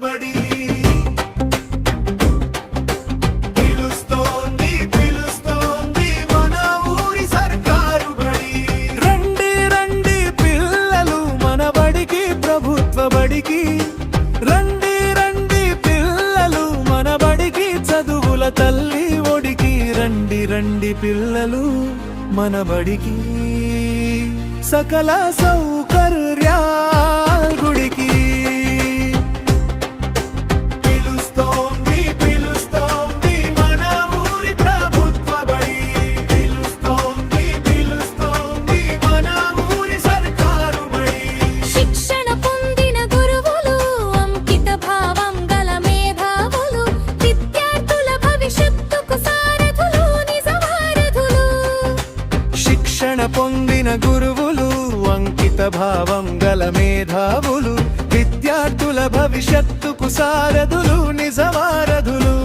బడి పిలుస్తోంది పిలుస్తోంది మన ఊరి సర్కారు బడి. రండి రండి పిల్లలు మన బడికి, ప్రభుత్వ బడికి. రండి రండి పిల్లలు మన బడికి, చదువుల తల్లి ఒడికి. రండి రండి పిల్లలు మన బడికి, సకల సౌకర్యాల గుడికి. పిలుస్తోంది పిలుస్తోంది మన ఊరి ప్రభుత్వ బడి. పిలుస్తోంది పిలుస్తోంది మన ఊరి సర్కారు బడి. శిక్షణ పొందిన గురువులు, అంకిత భావం గల మేధావులు, విద్యార్థుల భవిష్యత్తుకు సారథులు, నిజవారధులు. శిక్షణ పొందిన గురువులు, అంకిత భావం గల మేధావులు, విద్యార్థుల భవిష్యత్తుకు సారథులు, నిజవారధులు.